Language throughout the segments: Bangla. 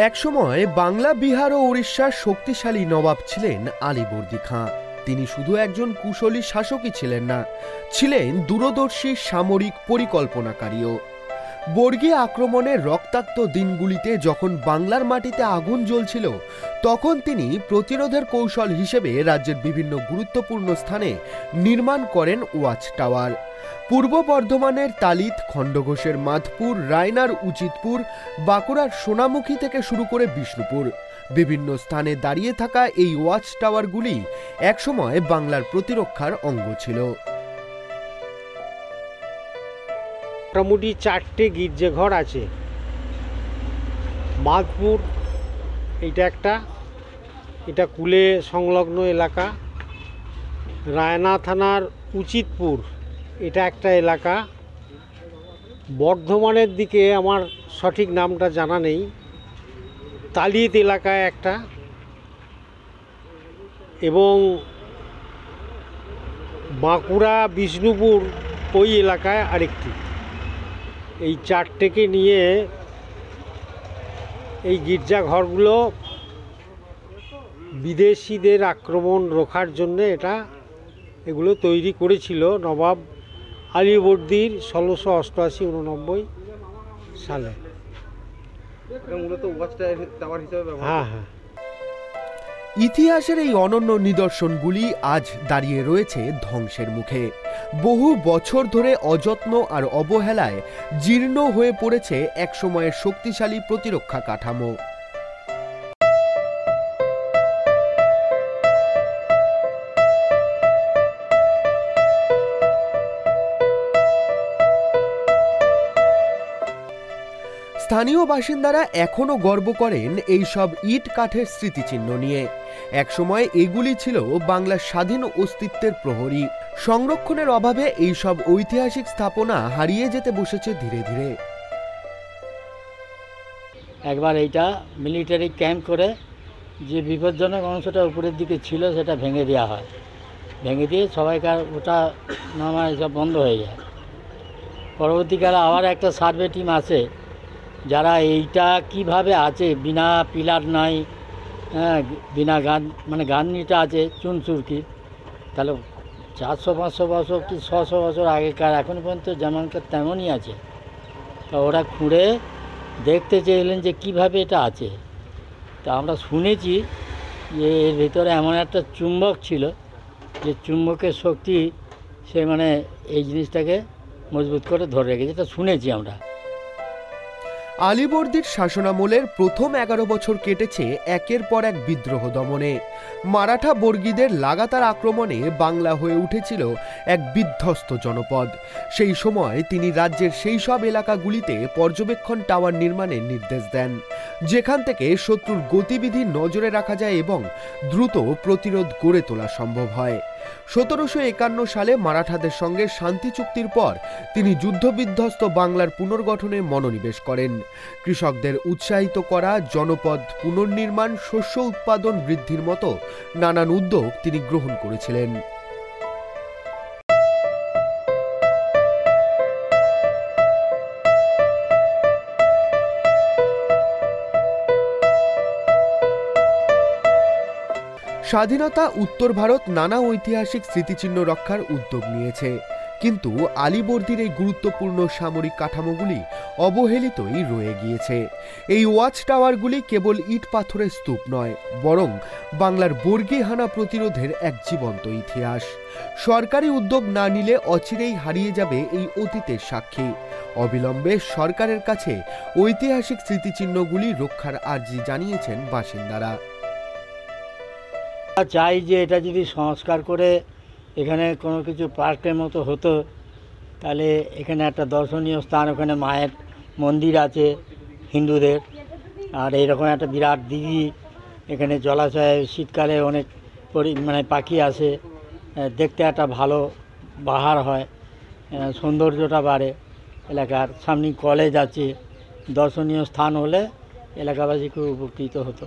একসময় বাংলা, বিহার ও উড়িষ্যার শক্তিশালী নবাব ছিলেন আলীবর্দী খাঁ। তিনি শুধু একজন কুশলী শাসকই ছিলেন না, ছিলেন দূরদর্শী সামরিক পরিকল্পনাকারীও। বর্গী আক্রমণের রক্তাক্ত দিনগুলিতে যখন বাংলার মাটিতে আগুন জ্বলছিল, তখন তিনি প্রতিরোধের কৌশল হিসেবে রাজ্যের বিভিন্ন গুরুত্বপূর্ণ স্থানে নির্মাণ করেন ওয়াচ টাওয়ার। পূর্ব বর্ধমানের তালিত, খণ্ডঘোষের মাধপুর, রায়নার উচিতপুর, বাঁকুড়ার সোনামুখী থেকে শুরু করে বিষ্ণুপুর, বিভিন্ন স্থানে দাঁড়িয়ে থাকা এই ওয়াচ টাওয়ারগুলি একসময় বাংলার প্রতিরক্ষার অঙ্গ ছিল। মোটামুটি 4টে গির্জাঘর আছে। মাধপুর এইটা একটা, এটা কুলে সংলগ্ন এলাকা। রায়না থানার উচিতপুর এটা একটা এলাকা। বর্ধমানের দিকে আমার সঠিক নামটা জানা নেই, তালিত এলাকায় একটা, এবং বাঁকুড়া বিষ্ণুপুর ওই এলাকায় আরেকটি। এই 4টেকে নিয়ে এই গির্জাঘরগুলো বিদেশিদের আক্রমণ রোখার জন্য এগুলো তৈরি করেছিল নবাব আলীবর্দীর 1688-89 সালে। হ্যাঁ হ্যাঁ, ইতিহাসের এই অনন্য নিদর্শনগুলি আজ দাঁড়িয়ে রয়েছে ধ্বংসের মুখে। বহু বছর ধরে অযত্ন আর অবহেলায় জীর্ণ হয়ে পড়েছে একসময়ের শক্তিশালী প্রতিরক্ষা কাঠামো। স্থানীয় বাসিন্দারা এখনো গর্ব করেন এই সব ইট কাঠের স্মৃতিচিহ্ন নিয়ে। একসময় এগুলি ছিল বাংলার স্বাধীন অস্তিত্বের প্রহরী। সংরক্ষণের অভাবে এই সব ঐতিহাসিক স্থাপনা হারিয়ে যেতে বসেছে ধীরে ধীরে। একবার এইটা মিলিটারি ক্যাম্প করে যে বিপজ্জনক অংশটা উপরের দিকে ছিল সেটা ভেঙে দেওয়া হয়। ভেঙে দিয়ে সবাইকার ওটা নামা এসব বন্ধ হয়ে যায়। পরবর্তীকালে আবার একটা সার্ভে টিম আসে, যারা এইটা কিভাবে আছে, বিনা পিলার নাই, হ্যাঁ, বিনা গাঁথনিটা আছে চুনচুরকি, তাহলে 400-500 বছর কি 600 বছর আগেকার, এখন পর্যন্ত যেমনকার তেমনই আছে। তা ওরা খুঁড়ে দেখতে চাইলেন যে কিভাবে এটা আছে। তা আমরা শুনেছি যে এর ভিতরে এমন একটা চুম্বক ছিল, যে চুম্বকের শক্তি সে এই জিনিসটাকে মজবুত করে ধরে রেখেছে, এটা শুনেছি আমরা। আলীবর্দীর শাসনামলের প্রথম 11 বছর কেটেছে একের পর এক বিদ্রোহ দমনে। মারাঠা বর্গীদের লাগাতার আক্রমণে বাংলা হয়ে উঠেছিল এক বিধ্বস্ত জনপদ। সেই সময় তিনি রাজ্যের সেই সব এলাকাগুলিতে পর্যবেক্ষণ টাওয়ার নির্মাণের নির্দেশ দেন, যেখান থেকে শত্রুর গতিবিধি নজরে রাখা যায় এবং দ্রুত প্রতিরোধ গড়ে তোলা সম্ভব হয়। 1751 সালে মারাঠাদের সঙ্গে শান্তি চুক্তির পর তিনি যুদ্ধবিধ্বস্ত বাংলার পুনর্গঠনে মনোনিবেশ করেন। কৃষকদের উৎসাহিত করা, জনপদ পুনর্নির্মাণ, শস্য উৎপাদন বৃদ্ধির মতো নানান উদ্যোগ তিনি গ্রহণ করেছিলেন। স্বাধীনতা উত্তর ভারত নানা ঐতিহাসিক স্মৃতিচিহ্ন রক্ষার উদ্যোগ নিয়েছে, কিন্তু আলীবর্দীর এই গুরুত্বপূর্ণ সামরিক কাঠামোগুলি অবহেলিতই রয়ে গিয়েছে। এই ওয়াচ টাওয়ারগুলি কেবল ইট পাথরের স্তূপ নয়, বরং বাংলার বর্গী হানা প্রতিরোধের এক জীবন্ত ইতিহাস। সরকারি উদ্যোগ না নিলে অচিরেই হারিয়ে যাবে এই অতীতের সাক্ষী। অবিলম্বে সরকারের কাছে ঐতিহাসিক স্মৃতিচিহ্নগুলি রক্ষার আর্জি জানিয়েছেন বাসিন্দারা। চাই যে এটা যদি সংস্কার করে এখানে কোনো কিছু পার্কের মতো হতো, তাহলে এখানে একটা দর্শনীয় স্থান, ওখানে মায়ের মন্দির আছে হিন্দুদের, আর এইরকম একটা বিরাট দিঘি, এখানে জলাশয়ে শীতকালে অনেক পাখি আসে, দেখতে একটা ভালো বাহার হয়, সৌন্দর্যটা বাড়ে। এলাকার সামনে কলেজ আছে, দর্শনীয় স্থান হলে এলাকাবাসী খুব উপকৃত হতো।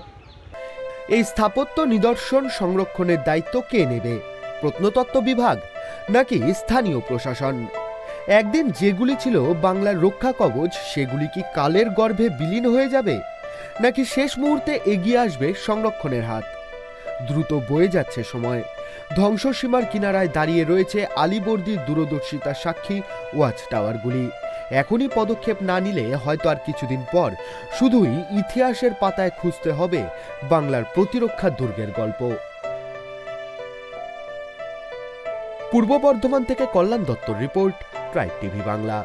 এই স্থাপত্য নিদর্শন সংরক্ষণের দায়িত্ব কে নেবে? প্রত্নতত্ত্ব বিভাগ নাকি স্থানীয় প্রশাসন? একদিন যেগুলি ছিল বাংলার রক্ষা কবচ, সেগুলি কি কালের গর্ভে বিলীন হয়ে যাবে? নাকি শেষ মুহূর্তে এগিয়ে আসবে সংরক্ষণের হাত? দ্রুত বয়ে যাচ্ছে সময়। ধ্বংসসীমার কিনারায় দাঁড়িয়ে রয়েছে আলীবর্দীর দূরদর্শিতার সাক্ষী ওয়াচ টাওয়ারগুলি। এখনই পদক্ষেপ না নিলে হয়তো আর কিছুদিন পর শুধুই ইতিহাসের পাতায় খুঁজতে হবে বাংলার প্রতিরক্ষা দুর্গের গল্প। পূর্ব বর্ধমান থেকে কল্যাণ দত্তর রিপোর্ট, ট্রাইব টিভি বাংলা।